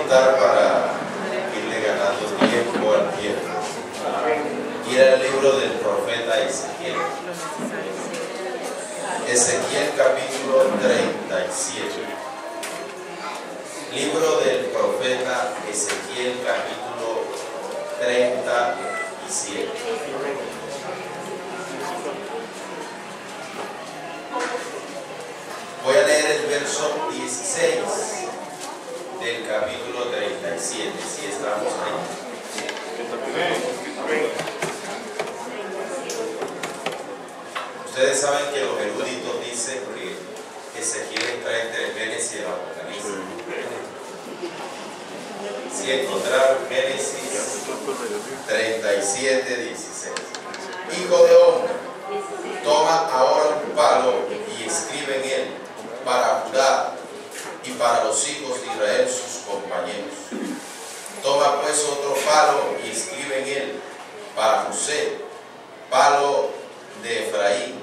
apuntar para irle ganando tiempo al tiempo. Ir al libro del profeta Ezequiel. Ezequiel capítulo 37. Libro del profeta Ezequiel capítulo 37. Voy a leer el verso 16 del capítulo 37, si estamos ahí. Ustedes saben que los eruditos dicen que Ezequiel está entre el Génesis y el Apocalipsis. Si encontraron Génesis 37, 16. Hijo de hombre, toma ahora un palo y escribe en él para Judá y para los hijos de Israel sus compañeros. Toma pues otro palo y escribe en él para José, palo de Efraín,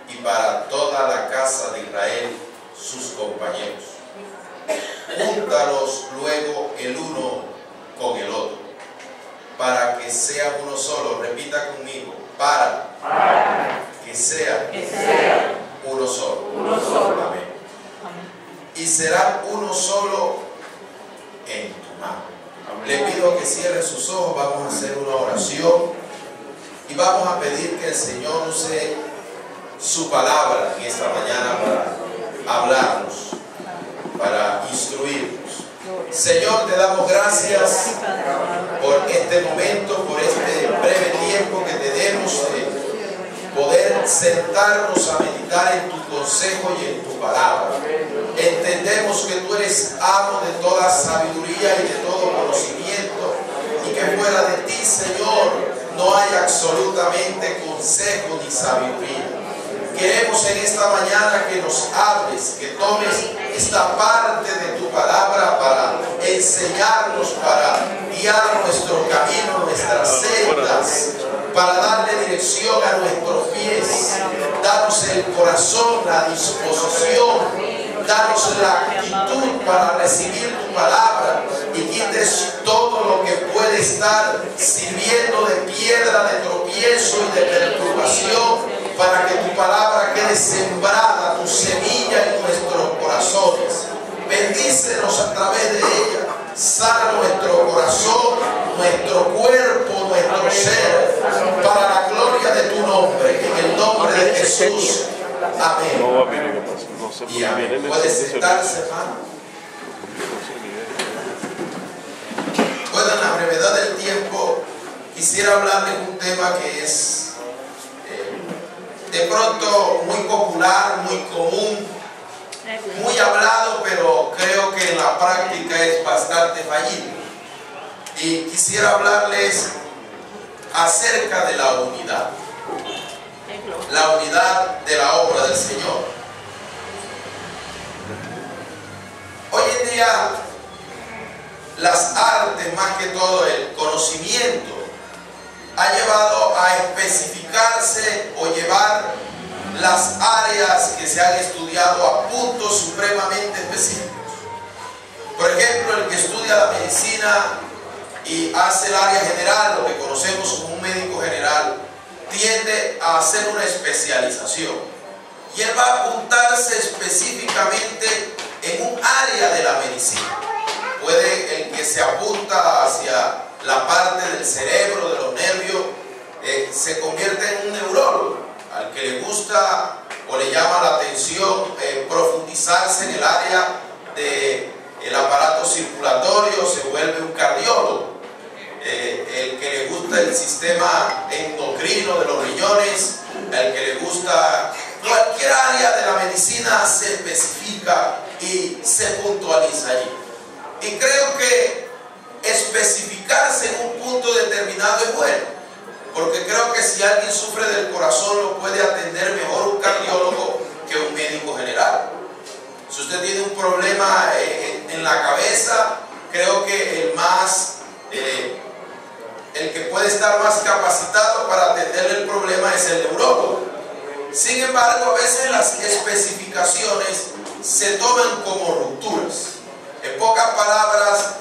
y para toda la casa de Israel sus compañeros. Júntalos luego el uno con el otro, para que sea uno solo. Repita conmigo, para que sea uno solo. Amén. Y será uno solo en tu mano. Le pido que cierre sus ojos. Vamos a hacer una oración y vamos a pedir que el Señor use su palabra en esta mañana para hablarnos, para instruirnos. Señor, te damos gracias por este momento, por este breve tiempo que tenemos de poder sentarnos a meditar en tu consejo y en tu palabra. Entendemos que tú eres amo de toda sabiduría y de todo conocimiento, y que fuera de ti, Señor, no hay absolutamente consejo ni sabiduría. Queremos en esta mañana que nos hables, que tomes esta parte de tu palabra para enseñarnos, para guiar nuestro camino, nuestras sendas, para darle dirección a nuestros pies. Danos el corazón, la disposición, danos la actitud para recibir tu palabra, y quites todo lo que puede estar sirviendo de piedra de tropiezo y de perturbación, para que tu palabra quede sembrada, tu semilla en nuestros corazones. Bendícenos a través de ella. Sana nuestro corazón, nuestro cuerpo, nuestro ser, para la gloria de tu nombre, en el nombre de Jesús. Amén. Y amén. Puede sentarse, hermano. Bueno, en la brevedad del tiempo quisiera hablarles un tema que es de pronto muy popular, muy común, muy hablado, pero creo que en la práctica es bastante fallido. Y quisiera hablarles acerca de la unidad de la obra del Señor. Hoy en día las artes, más que todo el conocimiento, ha llevado a especificarse o llevar las áreas que se han estudiado a puntos supremamente específicos. Por ejemplo, el que estudia la medicina y hace el área general, lo que conocemos como un médico general, tiende a hacer una especialización, y él va a apuntarse específicamente en un área de la medicina. Puede el que se apunta hacia la parte del cerebro, de los nervios, se convierte en un neurólogo. Al que le gusta o le llama la atención profundizarse en el área del aparato circulatorio, se vuelve un cardiólogo. El que le gusta el sistema endocrino de los riñones, al que le gusta cualquier área de la medicina, se especifica y se puntualiza allí. Y creo que especificarse en un punto determinado es bueno, porque creo que si alguien sufre del corazón lo puede atender mejor un cardiólogo que un médico general. Si usted tiene un problema en la cabeza, creo que el que puede estar más capacitado para atenderle el problema es el neurólogo. Sin embargo, a veces las especificaciones se toman como rupturas. En pocas palabras,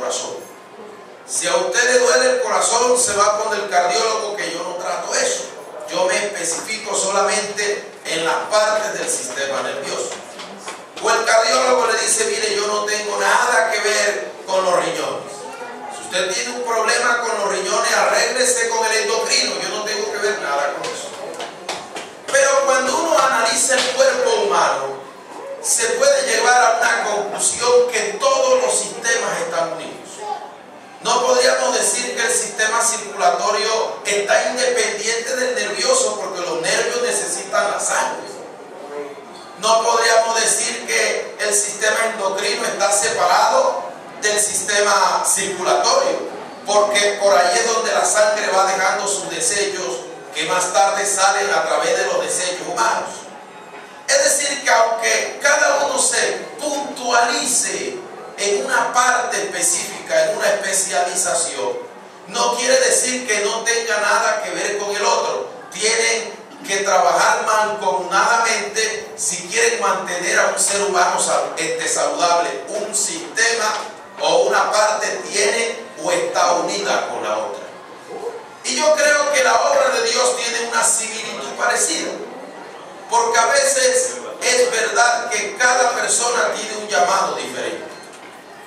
corazón. Si a usted le duele el corazón, se va con el cardiólogo, que yo no trato eso. Yo me especifico solamente en las partes del sistema nervioso. O el cardiólogo le dice, mire, yo no tengo nada que ver con los riñones. Si usted tiene un problema con los riñones, arréglese con el endocrino. Yo no tengo que ver nada con eso. Pero cuando uno analiza el cuerpo humano, se puede llevar a una conclusión que todos los sistemas están unidos. No podríamos decir que el sistema circulatorio está independiente del nervioso, porque los nervios necesitan la sangre. No podríamos decir que el sistema endocrino está separado del sistema circulatorio, porque por ahí es donde la sangre va dejando sus desechos, que más tarde salen a través de los desechos humanos. Es decir, que aunque cada uno se puntualice en una parte específica, en una especialización, no quiere decir que no tenga nada que ver con el otro. Tienen que trabajar mancomunadamente si quieren mantener a un ser humano saludable. Un sistema o una parte tiene o está unida con la otra. Y yo creo que la obra de Dios tiene una similitud parecida, porque a veces es verdad que cada persona tiene un llamado diferente.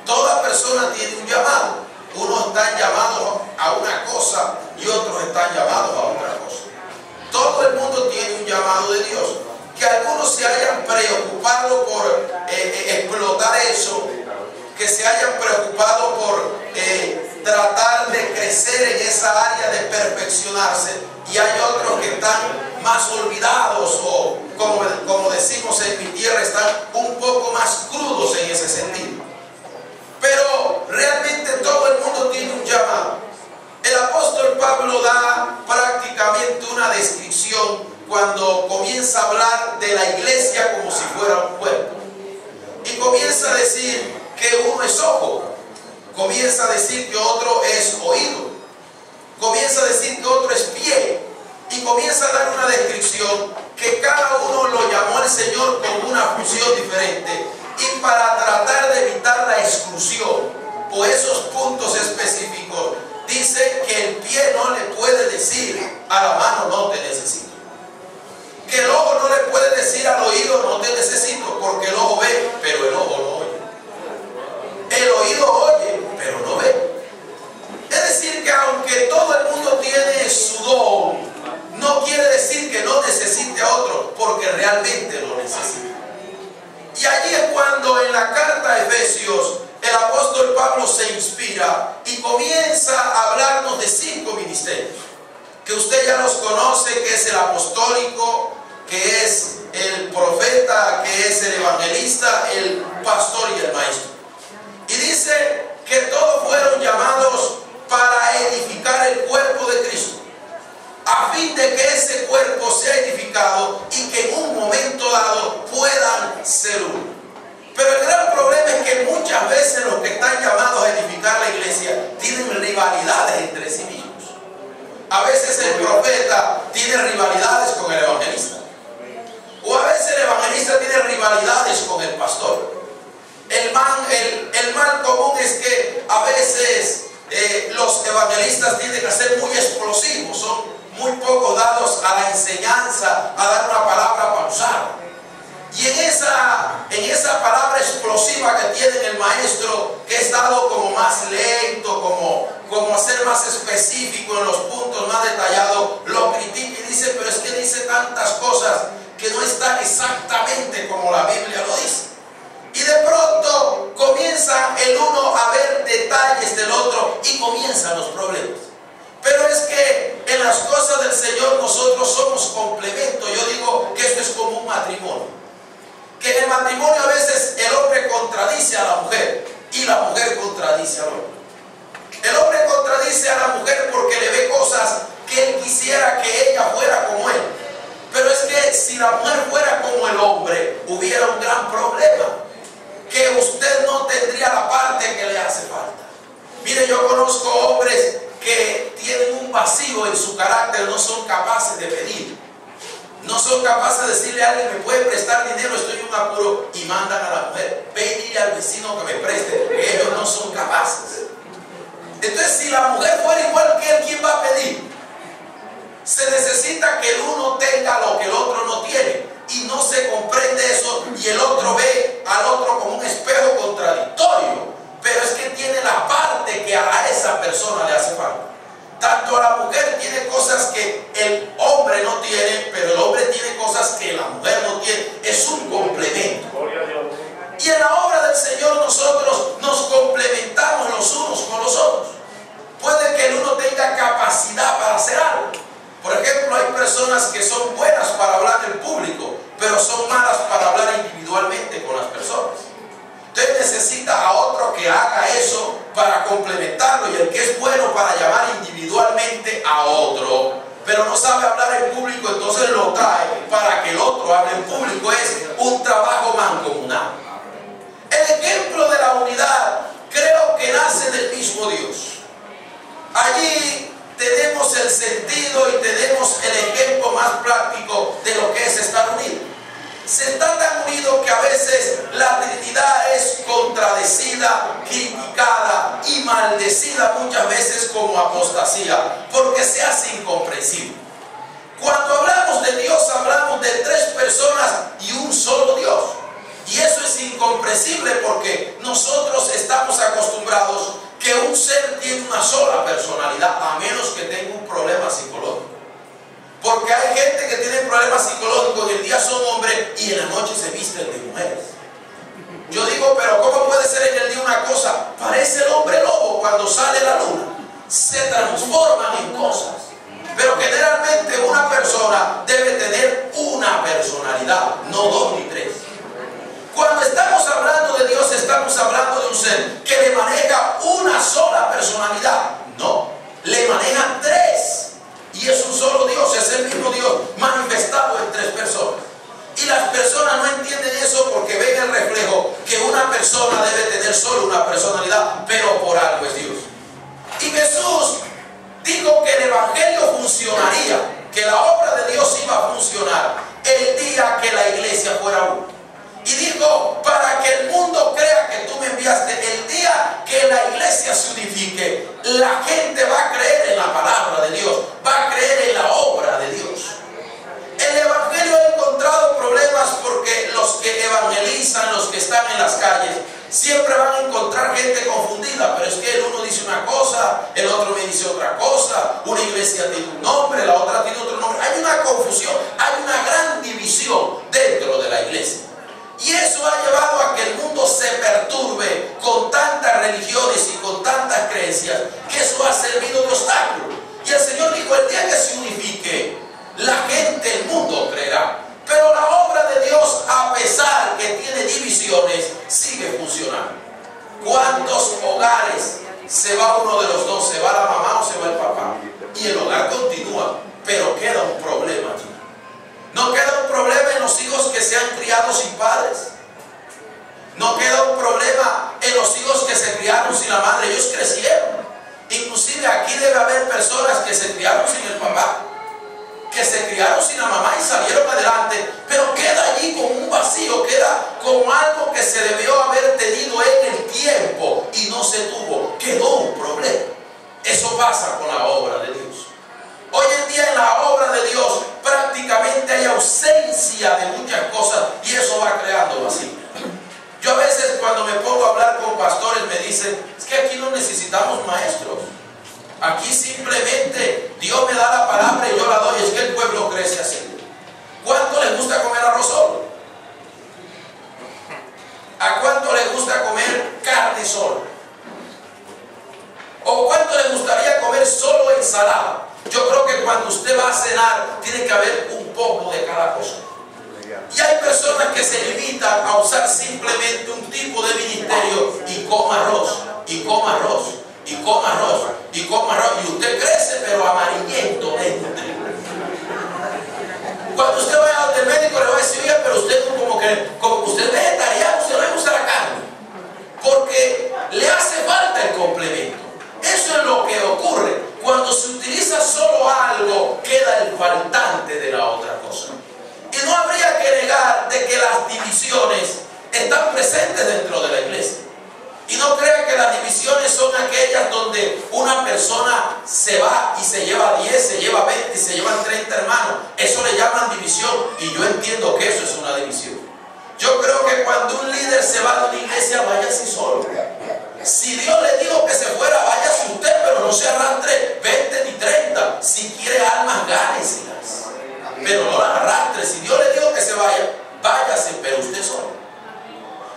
Toda persona tiene un llamado. Unos están llamados a una cosa y otros están llamados a otra cosa. Todo el mundo tiene un llamado de Dios. Que algunos se hayan preocupado por explotar eso, que se hayan preocupado por tratar de crecer en esa área, de perfeccionarse, y hay otros que están más olvidados, o como decimos en mi tierra, están un poco más crudos en ese sentido. Pero realmente todo el mundo tiene un llamado. El apóstol Pablo da prácticamente una descripción cuando comienza a hablar de la iglesia como si fuera un cuerpo. Y comienza a decir que uno es ojo, comienza a decir que otro es oído, comienza a decir que otro es pie, y comienza a dar una descripción que cada uno lo llamó el Señor con una función diferente. Y para tratar de evitar la exclusión o esos puntos específicos, dice que el pie no le puede decir a la mano, no te necesito. Que el ojo no le puede decir al oído, no te necesito, porque el ojo ve, pero el ojo no oye. El oído oye, pero no ve. Es decir, que aunque todo el mundo tiene su don, no quiere decir que no necesite a otro, porque realmente lo necesita. Y allí es cuando en la carta a Efesios el apóstol Pablo se inspira y comienza a hablarnos de 5 ministerios, que usted ya los conoce, que es el apostólico, que es el profeta, que es el evangelista, el pastor y el maestro. Y dice que todos fueron llamados para edificar el cuerpo de Cristo, a fin de que ese cuerpo sea edificado y que en un momento dado puedan ser uno. Pero el gran problema es que muchas veces los que están llamados a edificar la iglesia tienen rivalidades entre sí mismos. A veces el profeta tiene rivalidades con el evangelista, o a veces el evangelista tiene rivalidades con el pastor. El mal común es que a veces los evangelistas tienden a ser muy explosivos, son muy poco dados a la enseñanza, a dar una palabra pausada. Y en esa palabra explosiva que tiene el maestro, que es dado como más lento, como a ser más específico en los puntos más detallados, lo critica y dice, pero es que dice tantas cosas que no están exactamente como la Biblia lo dice. Y de pronto comienza el uno a ver detalles del otro y comienzan los problemas. Pero es que en las cosas del Señor nosotros somos complemento. Yo digo que esto es como un matrimonio. Que en el matrimonio a veces el hombre contradice a la mujer y la mujer contradice al hombre. El hombre contradice a la mujer porque le ve cosas que él quisiera que ella fuera como él. Pero es que si la mujer fuera como el hombre, hubiera un gran problema. Que usted no tendría la parte que le hace falta. Mire, yo conozco hombres que tienen un vacío en su carácter, no son capaces de pedir. No son capaces de decirle a alguien, me puede prestar dinero, estoy en un apuro, y mandan a la mujer, ve y dile al vecino que me preste, que ellos no son capaces. Entonces, si la mujer fuera igual que él, ¿quién va a pedir? Se necesita que el uno tenga lo que el otro no tiene, y no se comprende eso, y el otro ve al otro como un espejo contradictorio, pero es que tiene la parte que a esa persona le hace falta. Tanto la mujer tiene cosas que el hombre no tiene, pero el hombre tiene cosas que la mujer no tiene. Es un complemento. Y en la obra del Señor nosotros nos complementamos los unos con los otros. Puede que el uno tenga capacidad para hacer algo. Por ejemplo, hay personas que son buenas para hablar en público, pero son malas para hablar individualmente con las personas. Usted necesita a otro que haga eso para complementarlo, y el que es bueno para llamar individualmente a otro, pero no sabe hablar en público, entonces lo trae para que el otro hable en público. Es un trabajo mancomunado. El ejemplo de la unidad creo que nace del mismo Dios. Allí tenemos el sentido y tenemos el ejemplo más práctico de lo que es estar unidos. Se está tan unido que a veces la Trinidad es contradecida, criticada y maldecida muchas veces como apostasía, porque se hace incomprensible. Cuando hablamos de Dios, hablamos de tres personas y un solo Dios. Y eso es incomprensible porque nosotros estamos acostumbrados que un ser tiene una sola personalidad, a menos que tenga un problema psicológico. Porque hay gente que tiene problemas psicológicos, en el día son hombres y en la noche se visten de mujeres. Yo digo, pero ¿cómo puede ser en el día una cosa? Parece el hombre lobo cuando sale la luna. Se transforman en cosas. Pero generalmente una persona debe tener una personalidad, no dos ni tres. Cuando estamos hablando de Dios, estamos hablando de un ser que le maneja una sola personalidad. No, le maneja tres. Y es un solo Dios, es el mismo Dios manifestado en tres personas. Y las personas no entienden eso porque ven el reflejo que una persona debe tener solo una personalidad, pero por algo es Dios. Y Jesús dijo que el Evangelio funcionaría, que la obra de Dios iba a funcionar el día que la iglesia fuera uno. Y dijo, para que el mundo crea que tú me enviaste, el día que la iglesia se unifique, la gente va a creer en la palabra de Dios, va a creer en la obra de Dios. El Evangelio ha encontrado problemas porque los que evangelizan, los que están en las calles, siempre van a encontrar gente confundida. Pero es que el uno dice una cosa, el otro me dice otra cosa, una iglesia tiene un nombre, la otra tiene otro nombre. Hay una confusión, hay una gran división dentro de la iglesia. Y eso ha llevado a que el mundo se perturbe con tantas religiones y con tantas creencias, que eso ha servido de obstáculo. Y el Señor dijo, el día que se unifique, la gente, el mundo creerá. Pero la obra de Dios, a pesar que tiene divisiones, sigue funcionando. ¿Cuántos hogares se va uno de los dos? ¿Se va la mamá o se va el papá? Y el hogar continúa, pero queda un problema allí. No queda un problema en los hijos que se han criado sin padres. No queda un problema en los hijos que se criaron sin la madre. Ellos crecieron. Inclusive aquí debe haber personas que se criaron sin el papá, que se criaron sin la mamá y salieron adelante, pero queda allí como un vacío, queda como algo que se debió haber tenido en el tiempo y no se tuvo. Quedó un problema. Eso pasa con la obra de Dios. Hoy en día en la obra de Dios prácticamente hay ausencia de muchas cosas y eso va creando vacío. Yo a veces cuando me pongo a hablar con pastores me dicen, es que aquí no necesitamos maestros. Aquí simplemente Dios me da la palabra y yo la doy. Es que el pueblo crece así. ¿Cuánto les gusta comer arroz solo? ¿A cuánto les gusta comer carne sola? ¿O cuánto les gustaría comer solo ensalada? Yo creo que cuando usted va a cenar tiene que haber un poco de cada cosa. Y hay personas que se limitan a usar simplemente un tipo de ministerio y coma arroz, y coma arroz, y coma arroz, y coma arroz. Y usted crece pero amarillento dentro. Cuando usted vaya al médico le va a decir, oye, pero usted como usted es vegetariano, usted no le gusta la carne. Porque le hace falta el complemento. Eso es lo que ocurre. Cuando se utiliza solo algo, queda el faltante de la otra cosa. Y no habría que negar de que las divisiones están presentes dentro de la iglesia. Y no crea que las divisiones son aquellas donde va y se lleva 10, se lleva 20 y se llevan 30 hermanos. Eso le llaman división, y yo entiendo que eso es una división. Yo creo que cuando un líder se va de una iglesia, váyase solo. Si Dios le dijo que se fuera, váyase usted, pero no se arrastre 20 ni 30. Si quiere almas, gáneselas, pero no las arrastre. Si Dios le dijo que se vaya, váyase, pero usted solo.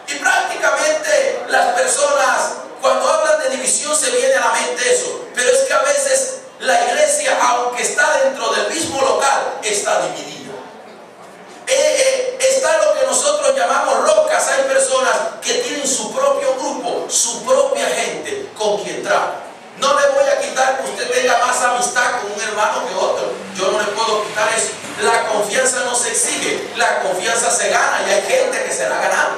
Y prácticamente las personas, cuando hablan de división, se viene a la mente eso. Pero es que a veces la iglesia, aunque está dentro del mismo local, está dividida. Está lo que nosotros llamamos locas. Hay personas que tienen su propio grupo, su propia gente con quien trabaja. No le voy a quitar que usted tenga más amistad con un hermano que otro. Yo no le puedo quitar eso. La confianza no se exige, la confianza se gana, y hay gente que se la ha ganado.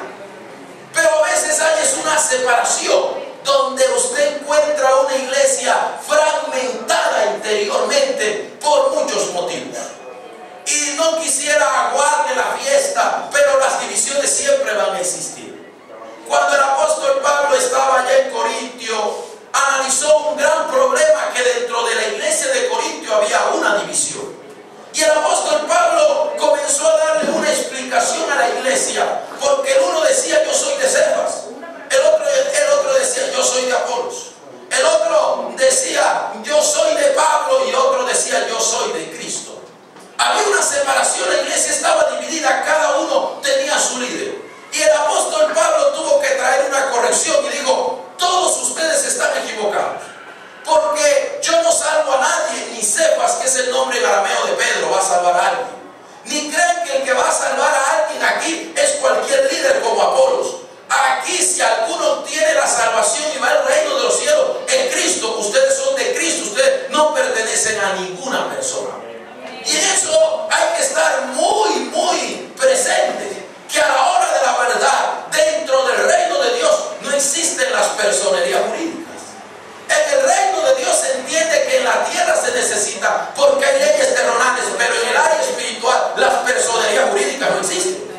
Pero a veces hay una separación donde usted encuentra una iglesia fragmentada interiormente por muchos motivos. Y no quisiera aguarle la fiesta, pero las divisiones siempre van a existir. Cuando el apóstol Pablo estaba allá en Corintio, analizó un gran problema, que dentro de la iglesia de Corintio había una división. Y el apóstol Pablo comenzó a darle una explicación a la iglesia, porque el uno decía: yo soy de Cefas, el otro decía: yo soy de Apolos, el otro decía: yo soy de Pablo, y otro decía: yo soy de Cristo. Había una separación, la iglesia estaba dividida, cada uno tenía su líder. Y el apóstol Pablo tuvo que traer una corrección y dijo: todos ustedes están equivocados, porque yo no salvo a nadie, ni Cefas, que es el nombre en arameo de Pedro, va a salvar a alguien. Ni creen que el que va a salvar a alguien aquí es cualquier líder como Apolos. Aquí, si alguno tiene la salvación y va al reino de los cielos, en Cristo. Ustedes son de Cristo, ustedes no pertenecen a ninguna persona. Y en eso hay que estar muy presentes, que a la hora de la verdad, dentro del reino de Dios, no existen las personerías jurídicas. En el reino de Dios se entiende que en la tierra se necesita, porque hay leyes terrenales, pero en el área espiritual las personerías jurídicas no existen.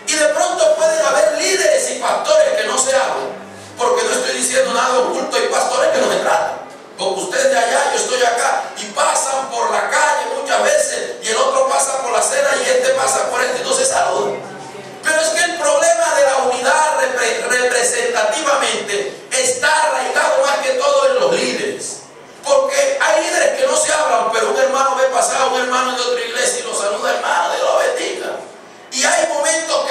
Y de pronto pueden haber líderes y pastores que no se hablan, porque no estoy diciendo nada oculto. Hay pastores que no me tratan, porque usted de allá, yo estoy acá, y pasan por la calle muchas veces, y el otro pasa por la acera, y este pasa por este, y no se saludan. Pero es que el problema de la unidad representativamente está arraigado más que todo en los líderes, porque hay líderes que no se hablan, pero un hermano ve pasar a un hermano de otra iglesia y lo saluda: hermano, Dios lo bendiga. Y hay momentos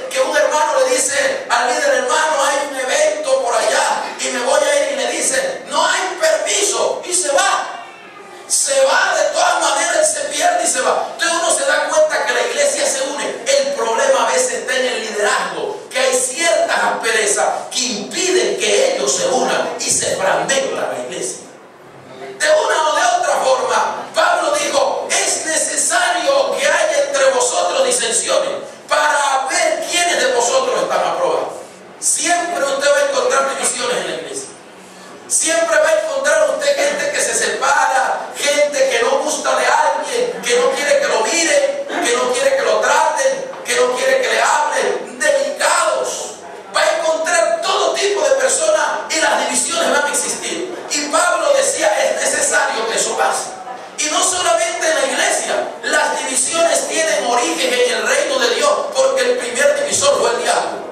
que un hermano le dice al líder: hermano, hay un evento por allá y me voy a ir, y le dice: no hay permiso, y se va. Se va de todas maneras, se pierde y se va. Entonces uno se da cuenta que la iglesia se une. El problema a veces está en el liderazgo, que hay ciertas asperezas que impiden que ellos se unan y se fragmenta la iglesia. De una o de otra forma, Pablo dijo: es necesario que haya entre vosotros disensiones para ver quiénes de vosotros están aprobados. Siempre usted va a encontrar divisiones en la iglesia. Siempre va a encontrar usted gente que se separa, gente que no gusta de alguien, que no quiere que lo miren, que no quiere que lo traten, que no quiere que le hablen, delicados. Va a encontrar todo tipo de personas, y las divisiones van a existir. Y Pablo decía: es necesario que eso pase. Y no solamente en la iglesia, las divisiones tienen origen en el reino de Dios, porque el primer divisor fue el diablo.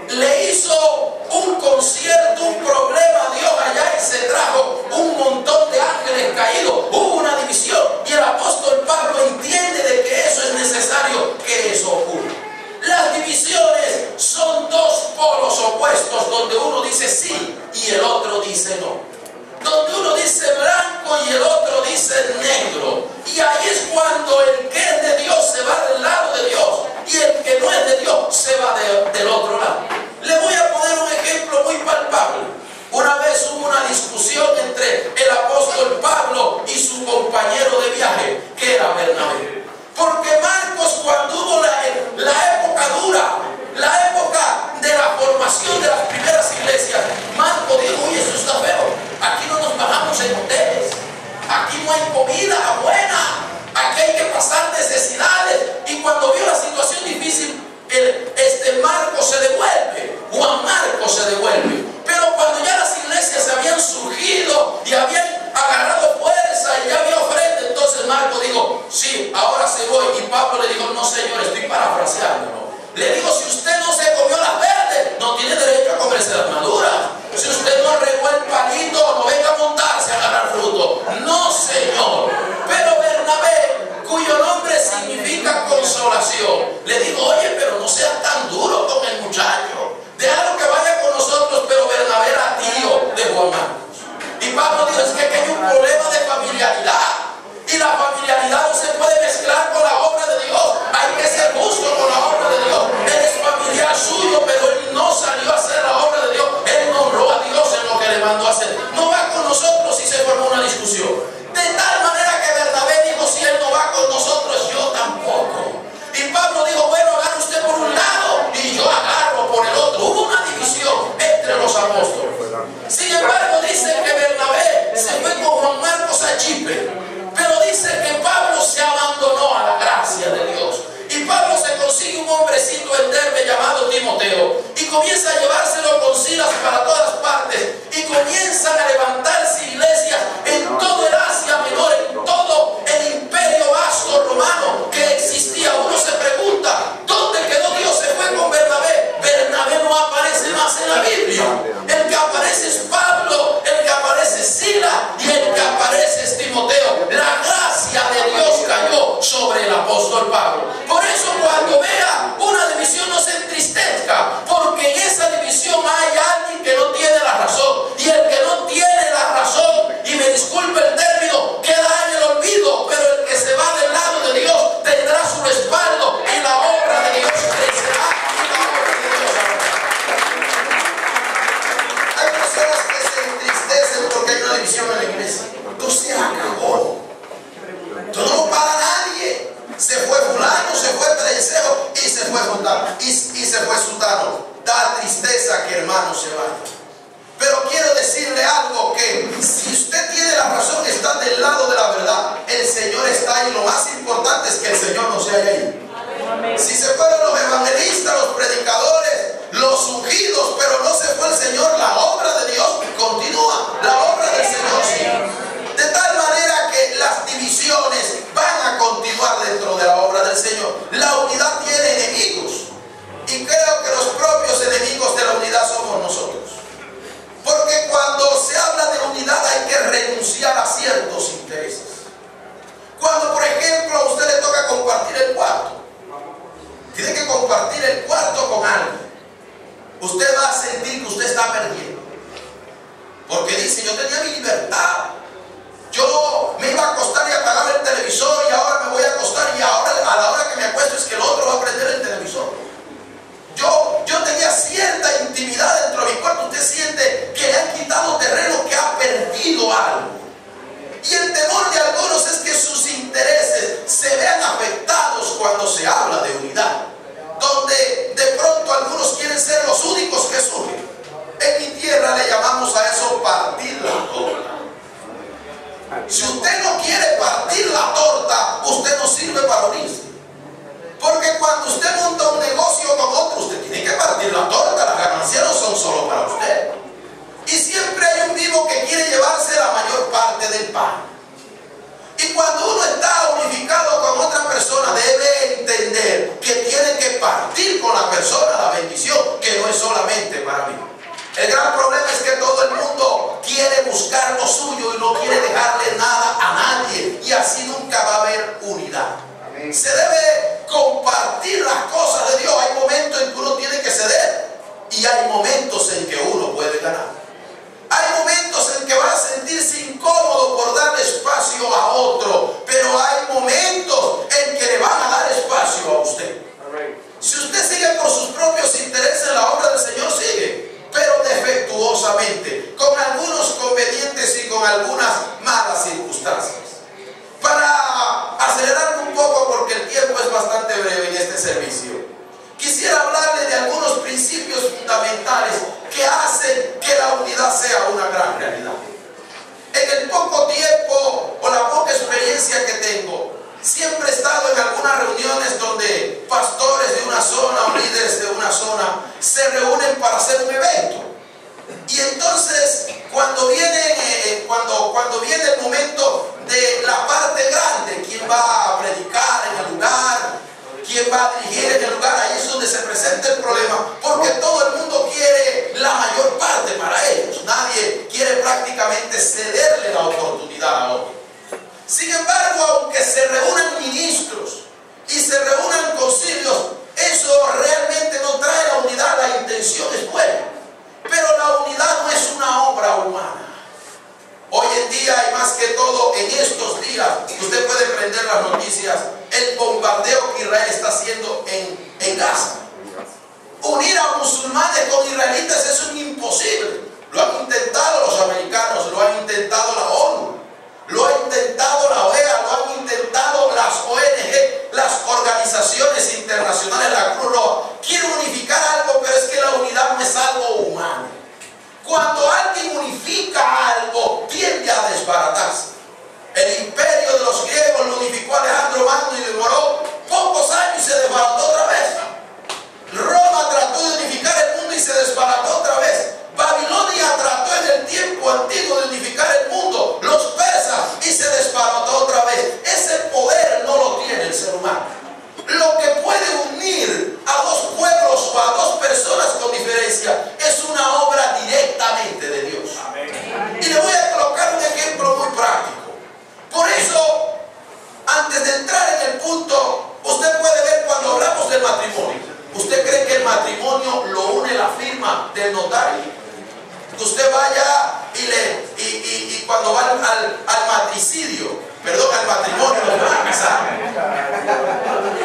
Le hizo un concierto, un problema a Dios allá, y se trajo un montón de ángeles caídos. Hubo una división, y el apóstol Pablo entiende de que eso es necesario que eso ocurra. Las divisiones son dos polos opuestos, donde uno dice sí y el otro dice no, donde uno dice blanco y el otro dice negro. Y ahí es cuando el que es de Dios se va del lado de Dios, y el que no es de Dios se va del otro lado. Le voy a poner un ejemplo muy palpable. Una vez hubo una discusión entre el apóstol Pablo y su compañero de viaje, que era Bernabé. Porque Marcos, cuando hubo la época dura, la época de la formación de las primeras iglesias, Marcos dijo: uy, eso está feo, aquí no nos bajamos en hoteles, aquí no hay comida buena, aquí hay que pasar necesidades. Y cuando vio la situación difícil, Marcos se devuelve, Juan Marcos se devuelve. Pero cuando ya las iglesias se habían surgido y habían agarrado fuerza usted no sirve para unirse. Porque cuando usted monta un negocio con otro, usted tiene que partir la torta. Las ganancias no son solo para usted. Y siempre hay un vivo que quiere llevarse la mayor parte del pan. Y cuando uno está unificado con otra persona, debe entender que tiene que partir con la persona la bendición, que no es solamente para mí. El gran problema es que todo el mundo quiere buscar lo suyo y no quiere dejarle nada a nadie, y así nunca va a haber unidad. Amén. Se debe compartir las cosas de Dios. Hay momentos en que uno tiene que ceder y hay momentos en que uno puede ganar. Hay momentos en que va a sentirse incómodo por darle espacio a otro, pero hay momentos en que le van a dar espacio a usted. Si usted sigue por sus propios intereses, la obra del Señor sigue, pero defectuosamente, con algunos convenientes y con algunas malas circunstancias. Para acelerar un poco, porque el tiempo es bastante breve en este servicio, quisiera hablarle de algunos principios fundamentales que hacen que la unidad sea una gran realidad. En el poco tiempo o la poca experiencia que tengo, siempre he estado en algunas reuniones donde pastores de una zona o líderes de una zona se reúnen para hacer un evento. Y entonces, cuando viene el momento de la parte grande, quién va a predicar en el lugar, quién va a dirigir en el lugar, ahí es donde se presenta el problema, porque todo el mundo quiere la mayor parte para ellos. Nadie quiere prácticamente cederle la oportunidad a otro. Sin embargo, aunque se reúnan ministros y se reúnan concilios, eso realmente no trae la unidad. La intención es buena, pero la unidad no es una obra humana. Hoy en día, y más que todo en estos días, usted puede prender las noticias, el bombardeo que Israel está haciendo en Gaza. Unir a musulmanes con israelitas es un imposible. Lo han intentado los americanos, lo han intentado la ONU, lo ha intentado la OEA, lo han intentado las ONG, las organizaciones internacionales, la Cruz Roja. Quieren unificar algo, pero es que la unidad no es algo humano. Cuando alguien unifica algo, tiende a desbaratarse. El imperio de los griegos lo unificó Alejandro Magno y demoró pocos años y se desbarató otra vez. Roma trató de unificar el mundo y se desbarató otra vez. Babilonia trató en el tiempo antiguo de unificar el mundo, los persas, y se desbarató otra vez. Ese poder no lo tiene el ser humano. Lo que puede unir a dos pueblos o a dos personas con diferencia es una obra directamente de Dios. Amén. Y le voy a colocar un ejemplo muy práctico. Por eso, antes de entrar en el punto, usted puede ver cuando hablamos del matrimonio. ¿Usted cree que el matrimonio lo une la firma del notario? Que usted vaya y cuando va al matricidio, al matrimonio, lo van a casar.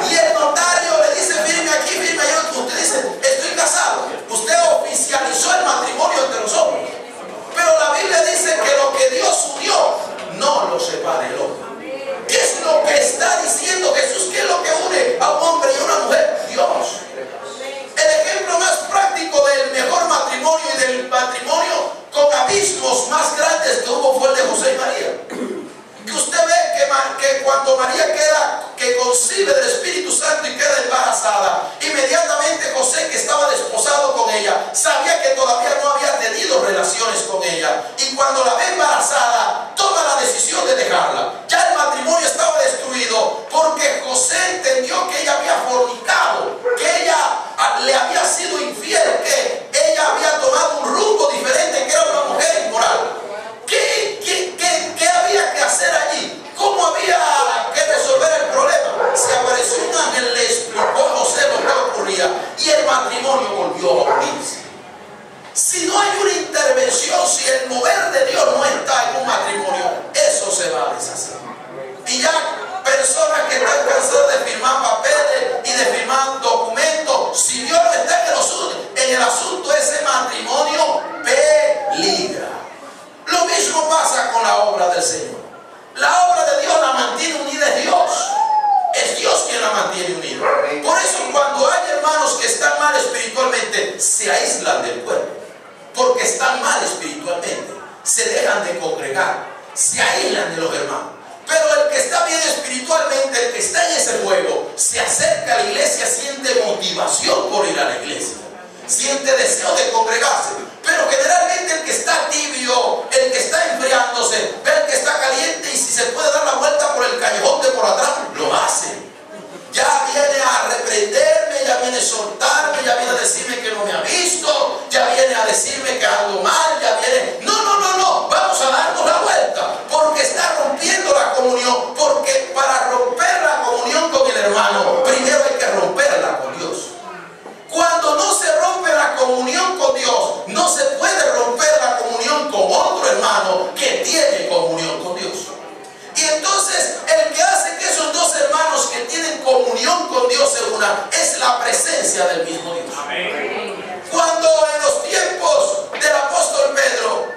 Y el notario le dice, firme aquí, firme allá. Usted dice, estoy casado. Usted oficializó el matrimonio entre los hombres. Pero la Biblia dice que lo que Dios unió, no lo separe el hombre. ¿Qué es lo que está diciendo Jesús? ¿Qué es lo que une a un hombre y a una mujer? Dios. El ejemplo más práctico del mejor matrimonio y del matrimonio con abismos más grandes que hubo fue el de José y María. Que usted ve que cuando María que concibe del Espíritu Santo y queda embarazada, inmediatamente José, que estaba desposado con ella, sabía que todavía no había tenido relaciones con ella, y cuando la ve embarazada toma la decisión de dejarla. Ya el matrimonio estaba destruido porque José entendió que ella había fornicado, que ella le había sido infiel, que ella había tomado un rumbo diferente, que era una mujer inmoral. ¿Qué había que hacer allí? ¿Cómo había que resolver el problema? Se apareció un ángel, le explicó a José lo que ocurría y el matrimonio volvió a unirse. Si no hay una intervención, si el mover de Dios no está en un matrimonio, eso se va a deshacer. Y ya personas que están cansadas de firmar papeles y de firmar documentos, si Dios no está en el asunto, ese matrimonio peligra. Lo mismo pasa con la obra del Señor. La obra de Dios la mantiene unida es Dios. Es Dios quien la mantiene unida. Por eso cuando hay hermanos que están mal espiritualmente, se aíslan del cuerpo. Porque están mal espiritualmente. Se dejan de congregar. Se aíslan de los hermanos. Pero el que está bien espiritualmente comunión con Dios se una, es la presencia del mismo Dios. Amén. Cuando en los tiempos del apóstol Pedro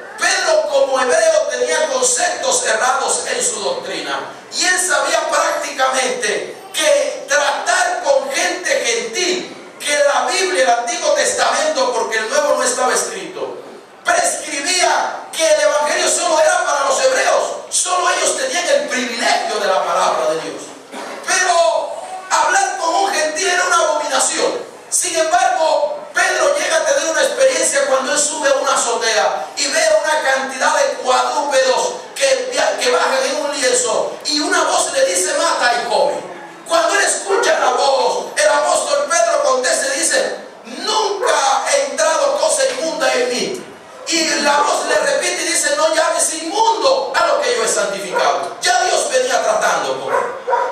como hebreo tenía conceptos errados en su doctrina, y él sabía prácticamente que tratar con gente gentil, que la Biblia, el Antiguo Testamento, porque el Nuevo no estaba escrito, prescribía que el Evangelio solo era para los hebreos, solo ellos tenían el privilegio de la palabra de Dios. Pero hablar con un gentil era una abominación. Sin embargo, Pedro llega a tener una experiencia cuando él sube a una azotea y ve una cantidad de cuadrúpedos que bajan en un lienzo, y una voz le dice: mata y come. Cuando él escucha la voz, el apóstol Pedro contesta y dice: nunca he entrado cosa inmunda en mí. Y la voz le repite y dice: no llames inmundo a lo que yo he santificado. Ya Dios venía tratando con él.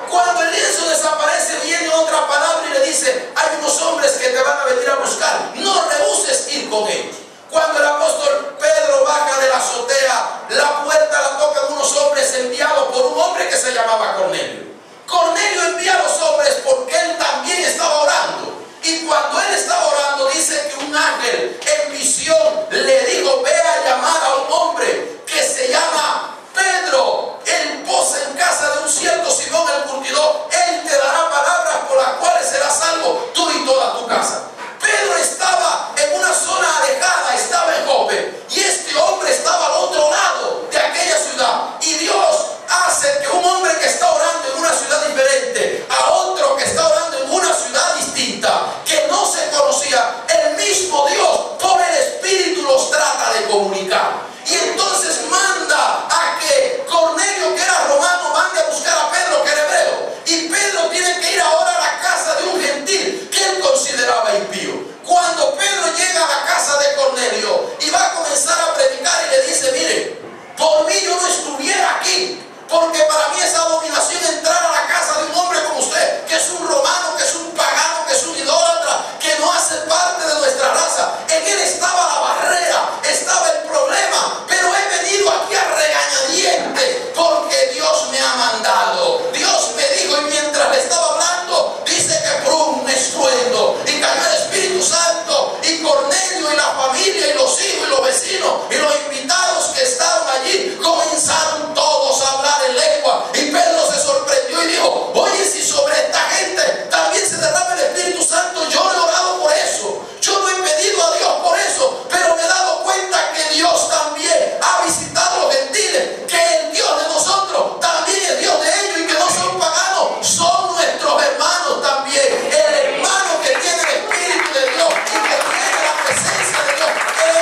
Cuando el lienzo desaparece, viene otra palabra y le dice: hay unos hombres que te van a venir a buscar, no rehuses ir con ellos. Cuando el apóstol Pedro baja de la azotea, la puerta la tocan unos hombres enviados por un hombre que se llamaba Cornelio. Cornelio envía a los hombres porque él también estaba orando. Y cuando él estaba orando, dice que un ángel en visión le dijo: ve a llamar a un hombre que se llama Pedro. Él posa en casa de un cierto Simón el curtidor. Él te dará palabras por las cuales serás salvo tú y toda tu casa. Pedro estaba en una zona alejada, estaba en Jope, y este hombre estaba al otro lado de aquella ciudad. Y Dios hace que un hombre que está orando en una ciudad diferente a otro que está orando en una ciudad distinta, que no se conocía, el mismo Dios por el Espíritu los trata de comunicar. Y entonces manda a que Cornelio, que era romano, mande a buscar a Pedro, que era hebreo. Y Pedro tiene que ir ahora a la casa de un gentil que él consideraba impío. Cuando Pedro llega a la casa de Cornelio y va a comenzar a predicar, y le dice: mire, por mí yo no estuviera aquí, porque para mí es abominación entrar a la casa de un hombre como usted, que es un romano, que es un pagano, que es un idólatra, que no hace parte de nuestra raza. En él estaba la barrera, estaba el problema, pero he venido aquí a regañadientes porque Dios me ha mandado. Dios me dijo, y mientras le estaba hablando, dice que por un estruendo y cayó el Espíritu Santo, y Cornelio y la familia y los hijos y los vecinos y los invitados que estaban allí comenzaron todos a hablar en lengua. Y Pedro se sorprendió y dijo: oye, si sobre esta gente también se derrama el Espíritu Santo, yo he orado por eso, yo no he pedido a Dios por eso, pero me he dado cuenta que Dios también ha visitado a los gentiles, que el Dios de nosotros también es Dios de ellos, y que no son paganos, son nuestros hermanos también. El hermano que tiene el Espíritu de Dios y que tiene la presencia de Dios,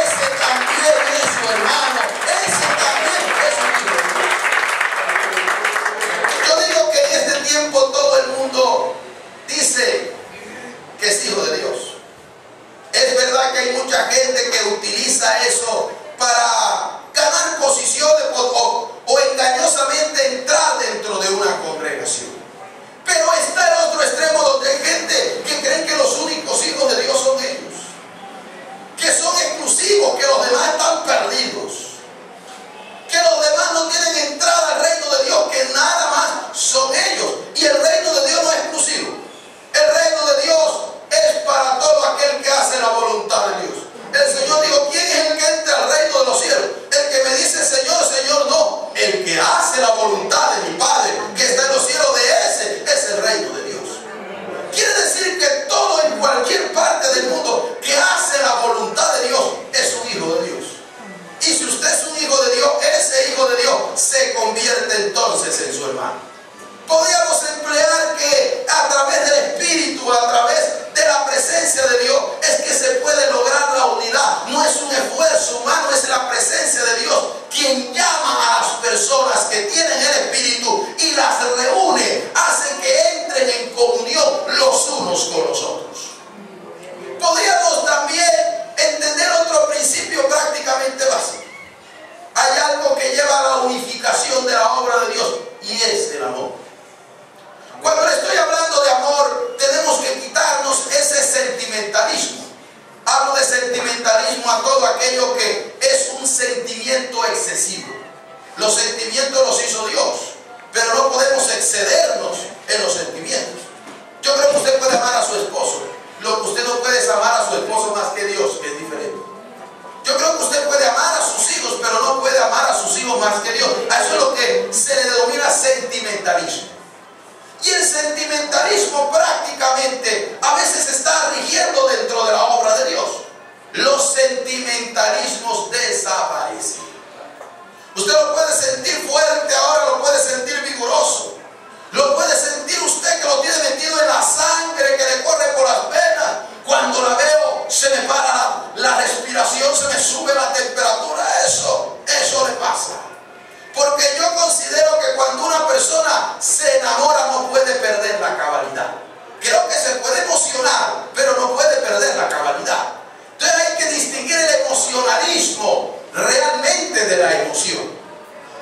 ese también es su hermano, ese también es su hijo. Yo digo que en este tiempo todo el mundo dice que es hijo de Dios. Es verdad que hay mucha gente que utiliza eso para ganar posiciones o engañosamente entrar dentro de una congregación. Pero está el otro extremo, donde hay gente que creen que los únicos hijos de Dios son ellos, que son exclusivos, que los demás están perdidos, que los demás no tienen entrada al reino de Dios, que nada más son ellos. Y el reino de Dios no es exclusivo. El reino de Dios es para todo aquel que hace la voluntad de Dios. El Señor dijo: ¿quién es el que entra al reino de los cielos? El que me dice Señor, Señor, no. El que hace la voluntad de mi Padre que está en los cielos, de ese es el reino de Dios. Quiere decir que todo, en cualquier parte del mundo, que hace la voluntad de Dios es un hijo de Dios. Y si usted es un hijo de Dios, ese hijo de Dios se convierte entonces en su hermano. Podríamos emplear que a través del Espíritu, a través de la presencia de Dios, es que se puede lograr la unidad. No es un esfuerzo humano, es la presencia de Dios quien llama a las personas que tienen el Espíritu y las reúne, hace que entren en comunión los unos con los otros. Podríamos también entender otro principio prácticamente básico. Hay algo que lleva a la unificación de la obra de Dios, y es el amor. Cuando le estoy hablando de amor, tenemos que quitarnos ese sentimentalismo. Hablo de sentimentalismo a todo aquello que es un sentimiento excesivo. Los sentimientos los hizo Dios, pero no podemos excedernos en los sentimientos. emocionalismo prácticamente a veces está rigiendo dentro de la obra de Dios. Los sentimentalismos desaparecen. Usted lo puede sentir fuerte ahora, lo puede sentir vigoroso. Lo puede sentir usted que lo tiene metido en la sangre, que le corre por las venas. Cuando la veo, se me para la respiración, se me sube la temperatura. Eso le pasa. Porque yo considero que cuando una persona se enamora no puede perder la cabalidad. Creo que se puede emocionar, pero no puede perder la cabalidad. Entonces hay que distinguir el emocionalismo realmente de la emoción.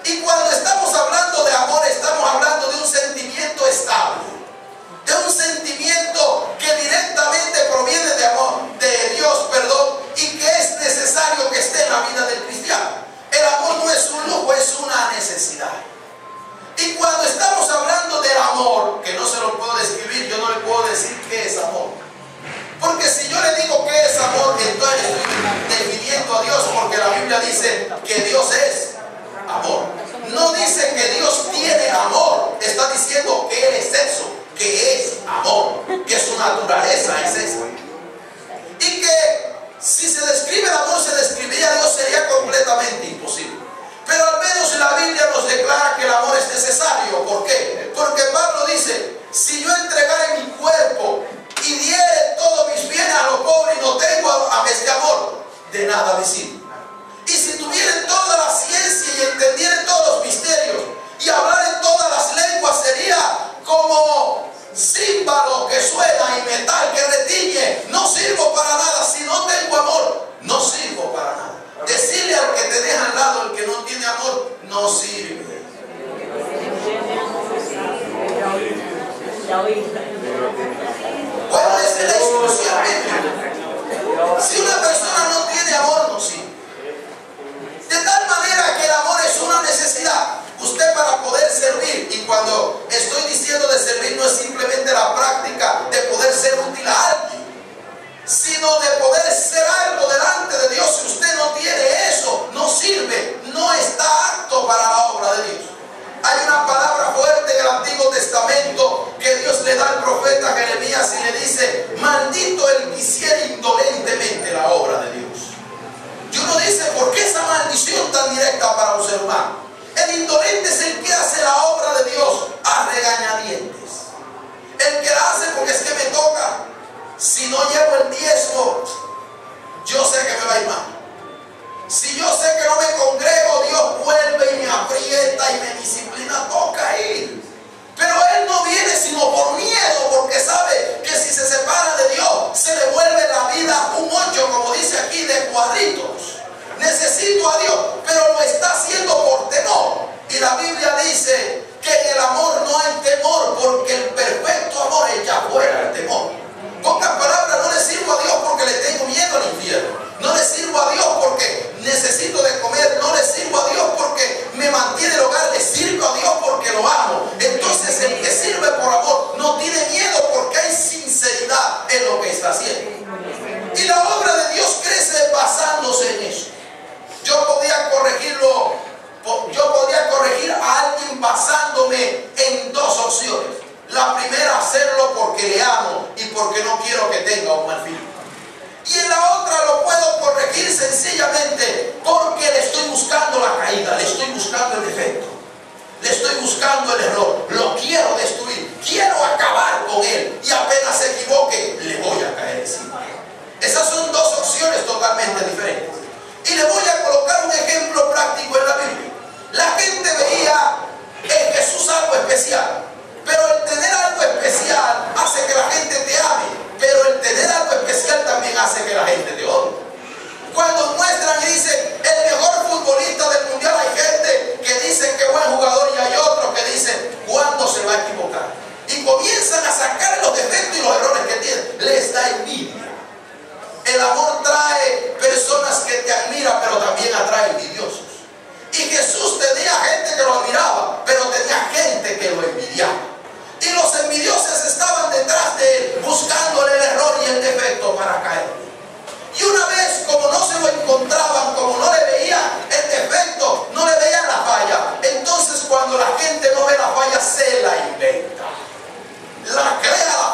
Y cuando estamos hablando de amor, estamos hablando de un sentimiento estable, de un sentimiento que directamente proviene de amor, de Dios, y que es necesario que esté en la vida del cristiano. El amor no es un lujo, es una necesidad. Y cuando estamos hablando del amor, que no se lo puedo describir, yo no le puedo decir qué es amor. Porque si yo le digo qué es amor, entonces estoy definiendo a Dios, porque la Biblia dice que Dios es amor. No dice que Dios tiene amor, está diciendo que Él es eso, que es amor, que su naturaleza es esa. Y que si se describe el amor, se describiría a Dios, sería completamente imposible. Pero al menos la Biblia nos declara que el amor es necesario. ¿Por qué? Porque Pablo dice: si yo entregara mi cuerpo y diere todos mis bienes a los pobres y no tengo a este amor, de nada me sirve. Y si tuvieren toda la ciencia y entendieren todos los misterios y hablaren todas las lenguas, sería como címbalo que suena y metal que retiñe. No sirvo para nada. Si no tengo amor, no sirvo para nada. Decirle al que te deja al lado, el que no tiene amor, no sirve. ¿Cuál es la instrucción bíblica? Si una persona no tiene amor, no sirve. De tal manera que el amor es una necesidad. Usted, para poder servir, y cuando estoy diciendo de servir, no es simplemente la práctica de poder ser útil a alguien, sino de poder ser algo delante de Dios. Si usted no tiene eso, no sirve, no está apto para la obra de Dios. Hay una palabra fuerte en el Antiguo Testamento que Dios le da al profeta Jeremías y le dice: maldito el que hiciera indolentemente la obra de Dios. Y uno dice: ¿por qué esa maldición tan directa para un ser humano? El indolente es el que hace la obra de Dios a regañadientes. El que la hace porque es que me toca. Si no llevo el diezmo, yo sé que me va a ir mal. Si yo sé que no me congrego, Dios vuelve y me aprieta y me disciplina, toca ir. Pero Él no viene sino por miedo, porque sabe que si se separa de Dios, se le vuelve la vida un 8, como dice aquí, de cuadritos. Necesito a Dios, pero lo está haciendo por temor. Y la Biblia dice que en el amor no hay temor, porque el perfecto amor echa fuera el temor. Pocas palabras, no le sirvo a Dios porque le tengo miedo al infierno. No le sirvo a Dios porque necesito de comer. No le sirvo a Dios porque me mantiene el hogar. Le sirvo a Dios porque lo amo. Entonces el que sirve por amor no tiene miedo, porque hay sinceridad en lo que está haciendo. Y la obra de Dios crece basándose en eso. Yo podía corregir a alguien basándome en dos opciones. La primera, hacerlo porque le amo y porque no quiero que tenga un mal fin. Y en la otra lo puedo corregir sencillamente porque le estoy buscando la caída, le estoy buscando el defecto, le estoy buscando el error, lo quiero destruir, quiero acabar con él, y apenas se equivoque, le voy a caer encima. Esas son dos opciones totalmente diferentes. Y le voy a colocar un ejemplo práctico en la Biblia. La gente veía en Jesús algo especial, pero el tener algo especial hace que la gente te ame, pero el tener algo especial también hace que la gente te odie. Cuando muestran y dicen el mejor futbolista del mundial, hay gente que dice que buen jugador y hay otros que dicen cuándo se va a equivocar. Y comienzan a sacar los defectos y los errores que tienen. Les da envidia. El amor trae personas que te admiran, pero también atrae envidiosos. Y Jesús tenía gente que lo admiraba, pero tenía gente que lo envidiaba. Y los envidiosos estaban detrás de él, buscándole el error y el defecto para caer. Y una vez, como no se lo encontraban, como no le veían el defecto, no le veían la falla, entonces cuando la gente no ve la falla, se la inventa. La crea la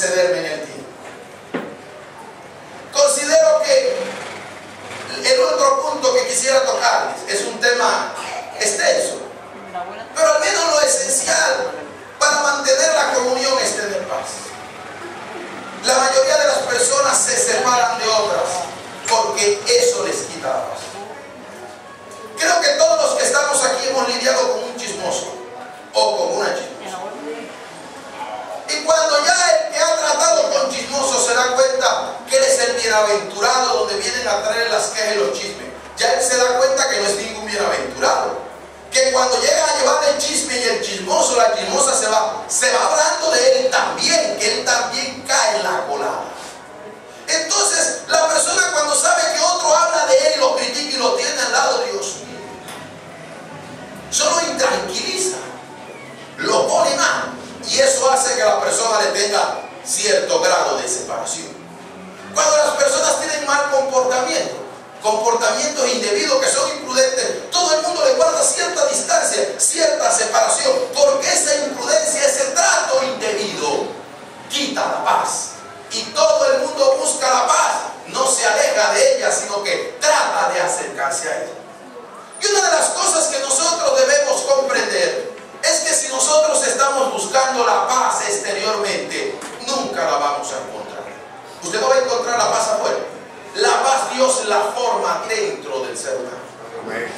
excederme en el tiempo. Considero que el otro punto que quisiera tocarles es un tema extenso, pero al menos lo esencial para mantener la comunión es tener paz. La mayoría de las personas se separan de otras porque eso les quita la paz. Creo que todos los que estamos aquí hemos lidiado con un chismoso o con una chismosa. Y cuando ya el que ha tratado con chismoso se da cuenta que él es el bienaventurado, donde vienen a traer las quejas y los chismes, ya él se da cuenta que no es ningún bienaventurado. Que cuando llegan a llevar el chisme y el chismoso, la chismosa se va hablando de él también, que él también cae en la colada. Entonces, la persona cuando sabe que otro habla de él y lo critica y lo tiene al lado, Dios mío, eso lo intranquiliza, lo pone mal, y eso hace que la persona le tenga cierto grado de separación. Cuando las personas tienen mal comportamientos indebidos, que son imprudentes, todo el mundo le guarda cierta distancia, cierta separación, porque esa imprudencia, ese trato indebido, quita la paz. Y todo el mundo busca la paz, no se aleja de ella, sino que trata de acercarse a ella. Y una de las cosas que nosotros debemos comprender es que si nosotros estamos buscando la paz exteriormente, nunca la vamos a encontrar. Usted no va a encontrar la paz afuera. La paz Dios la forma dentro del ser humano.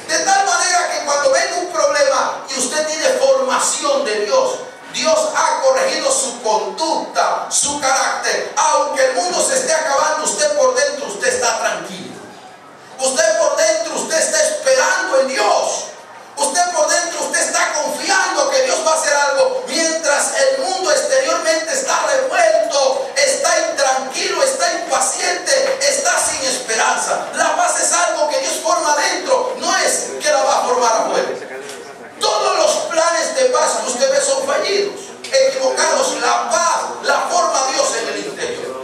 De tal manera que cuando venga un problema y usted tiene formación de Dios, Dios ha corregido su conducta, su carácter. Aunque el mundo se esté acabando, usted por dentro, usted está tranquilo. Usted por dentro, usted está esperando en Dios. Usted por dentro, usted está confiando que Dios va a hacer algo. Mientras el mundo exteriormente está revuelto, está intranquilo, está impaciente, está sin esperanza. La paz es algo que Dios forma dentro, no es que la va a formar afuera. Todos los planes de paz que usted ve son fallidos, equivocados. La paz la forma Dios en el interior.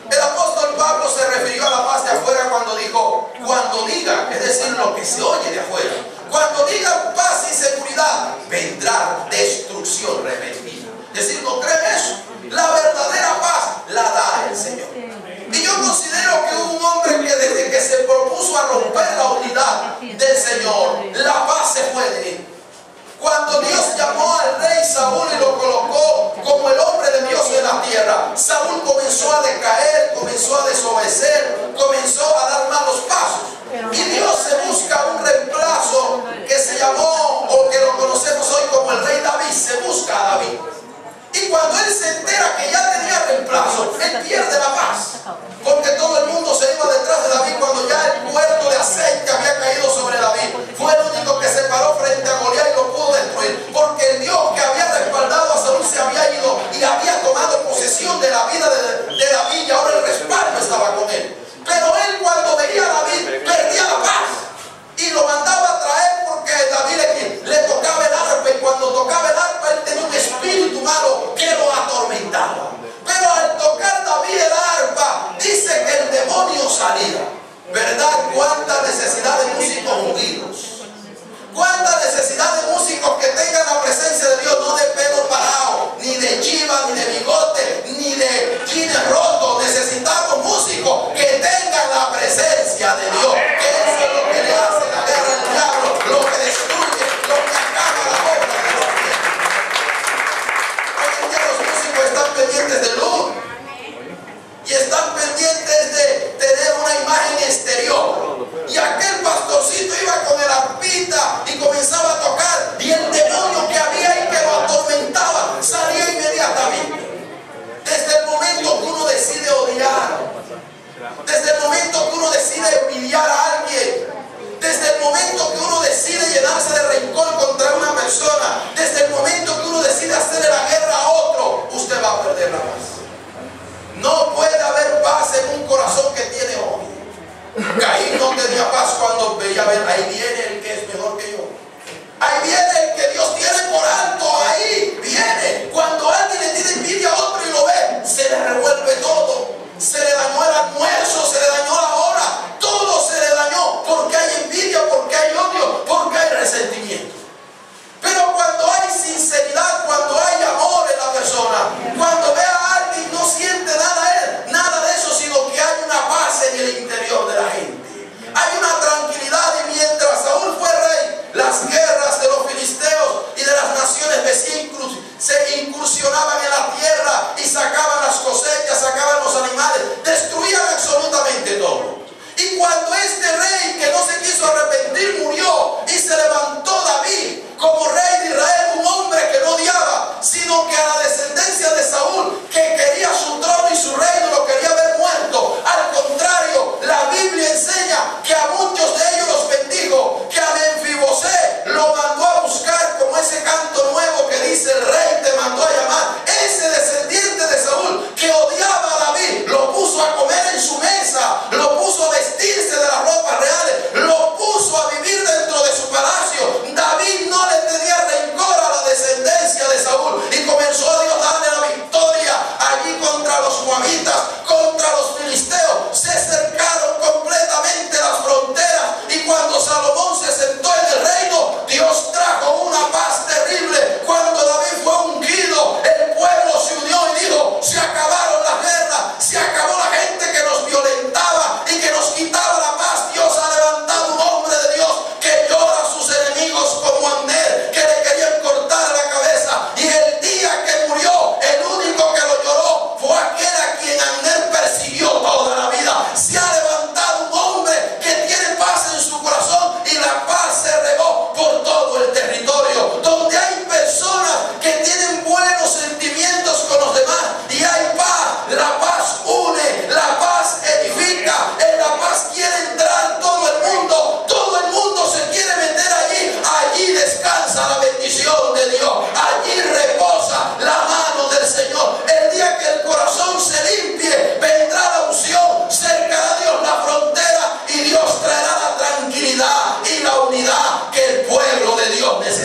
El apóstol Pablo se refirió a la paz de afuera cuando dijo, cuando diga, es decir, lo que se oye de afuera, cuando digan paz y seguridad, vendrá destrucción repentina. Es decir, ¿no creen eso? La verdadera paz la da el Señor. Y yo considero que hubo un hombre que desde que se propuso a romper la unidad del Señor, la paz se fue de él. Cuando Dios llamó al rey Saúl y lo colocó como el hombre de Dios en la tierra, Saúl comenzó a decaer, comenzó a desobedecer, comenzó a dar malos pasos. Y Dios se busca un reemplazo que se llamó, o que lo conocemos hoy como el rey David. Se busca a David. Y cuando él se entera que ya tenía reemplazo, él pierde la paz. Porque todo el mundo se iba detrás de David cuando ya el puerto de aceite había caído sobre David. Fue el único que se paró frente a Goliat y lo pudo destruir. Porque el Dios que había respaldado a Saúl se había ido y había tomado posesión de la vida de David, y ahora el respaldo estaba con él. Pero él, cuando veía a David, perdía la paz y lo mandaba a traer, porque David le tocaba el arpa, y cuando tocaba el arpa él tenía un espíritu malo que lo atormentaba. Pero al tocar David el arpa, dice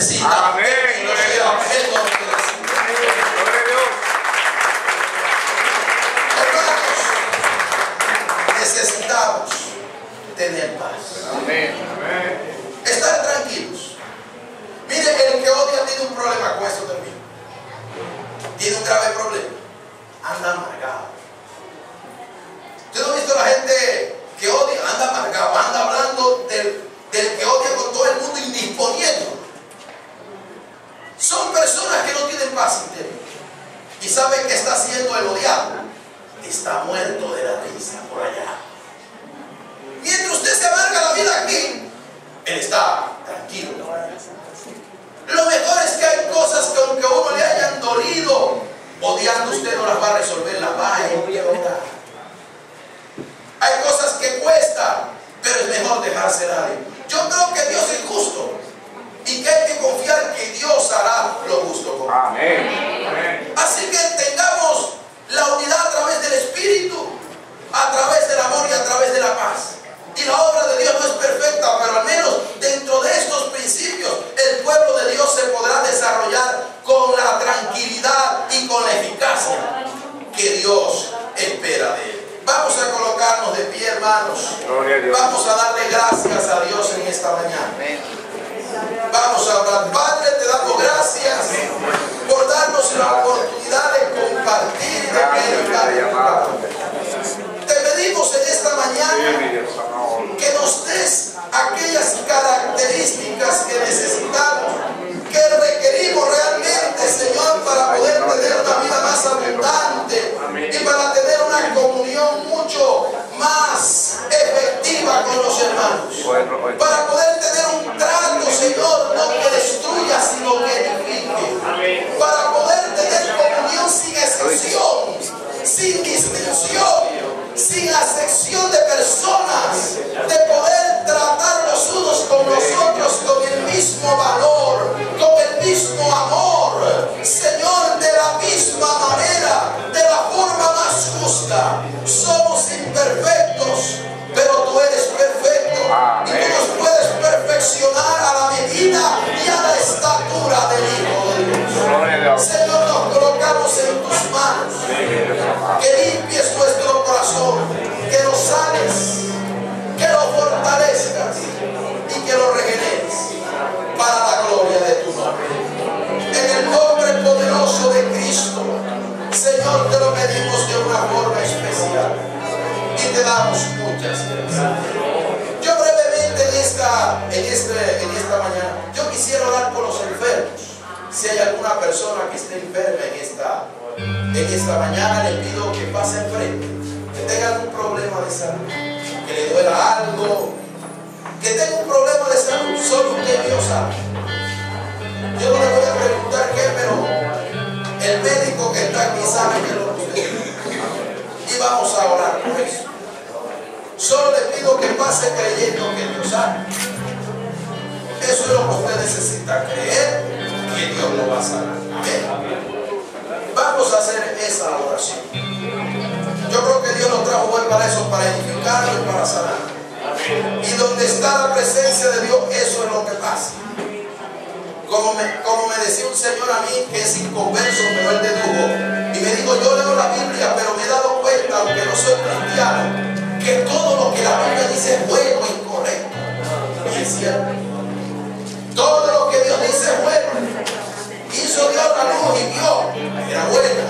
necesita. Amén. Hermanos, necesitamos tener paz. Amén. Estar tranquilos. Mire, el que odia tiene un problema con esto también. Tiene un grave problema. Anda amargado. ¿Usted no ha visto la gente que odia? Anda amargado, anda hablando del que odia con todo el mundo, indisponiendo. Son personas que no tienen paz interior. Y saben que está haciendo el odiado. Está muerto de la risa por allá. Mientras usted se amarga la vida aquí, él está tranquilo. Lo mejor es que hay cosas que aunque a uno le hayan dolido, odiando usted no las va a resolver, las va a empeorar. Hay cosas que cuestan, pero es mejor dejarse dar. Yo creo que Dios es justo y que hay que confiar que Dios hará lo justo con nosotros. Amén. Así que tengamos la unidad a través del Espíritu, a través del amor y a través de la paz. Y la obra de Dios no es perfecta, pero al menos dentro de estos principios el pueblo de Dios se podrá desarrollar con la tranquilidad y con la eficacia que Dios espera de él. Vamos a colocarnos de pie, hermanos. Gloria a Dios. Vamos a darle gracias a Dios en esta mañana. Vamos a orar. Padre, te damos gracias por darnos la oportunidad de compartir y de predicar tu palabra. Te pedimos en esta mañana que nos des aquellas características que necesitamos, que requerimos realmente, Señor, para poder tener una vida más abundante y para tener una comunión mucho más efectiva con los hermanos, para poder tener un trato, Señor, no que destruya, sino que edifique, para poder tener comunión sin excepción, sin distinción, sin acepción de personas, de poder tratar los unos con los otros con el mismo valor, con el mismo amor, Señor, de la misma manera, de la forma más justa. Somos imperfectos, pero tú eres perfecto. Y tú nos puedes perfeccionar a la medida y a la estatura del Hijo de Dios. Señor, nos colocamos en tus manos. Que limpies nuestro corazón, que lo sanes, que lo fortalezcas y que lo regeneres para la gloria de tu nombre. En el nombre poderoso de Cristo, Señor, te lo pedimos de una forma especial y te damos muchas gracias. Yo brevemente en esta mañana, yo quisiera orar por los enfermos. Si hay alguna persona que esté enferma en esta mañana, le pido que pase al frente, que tenga algún problema de salud, que le duela algo, que tenga un problema de salud, solo usted Dios sabe. Yo no le voy a preguntar qué, pero el médico que está aquí sabe que lo usted. Y vamos a orar por eso. Solo le pido que pase creyendo que Dios sabe. Eso es lo que usted necesita, creer que Dios lo va a sanar. Amén. Vamos a hacer esa oración. Yo creo que Dios nos trajo hoy para eso, para edificarlo y para sanar. Y donde está la presencia de Dios, eso es lo que pasa. Como me decía un señor a mí que es inconverso, pero él dedujo, y me dijo, yo leo la Biblia, pero me he dado cuenta, aunque no soy cristiano, que todo lo que la Biblia dice es bueno y correcto. Y es cierto. Todo lo que Dios dice es bueno. Hizo Dios la luz y vio que era buena.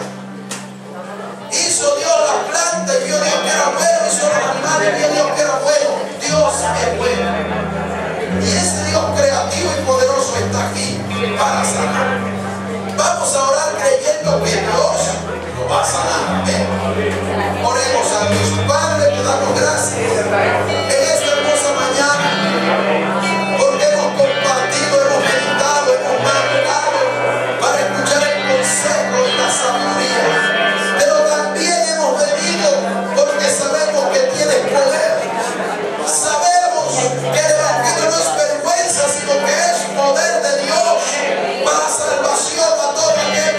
Hizo Dios las plantas y vio Dios que era bueno. Hizo los animales y vio Dios que era bueno. Dios es bueno. Y ese Dios creativo y poderoso está aquí para sanar. Vamos a orar creyendo que Dios lo va a sanar. Amén. Oremos a Dios. Padre, te damos gracias en esta hermosa mañana, porque hemos compartido, hemos meditado, hemos madrugado para escuchar el consejo y la sabiduría, pero también hemos venido porque sabemos que tienes poder. Sabemos que el evangelio no es vergüenza, sino que es poder de Dios para salvación a todo aquel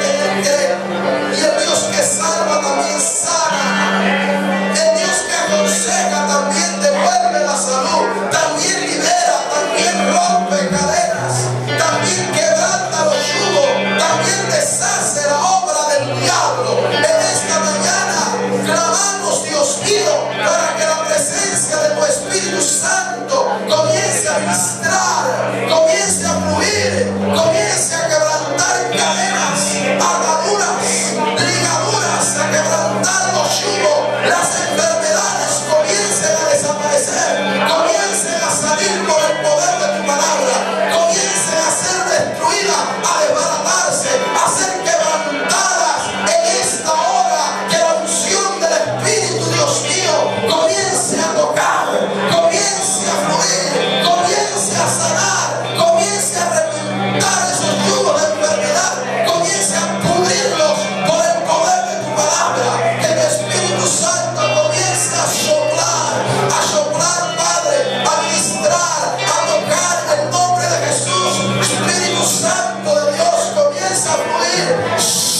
Shh.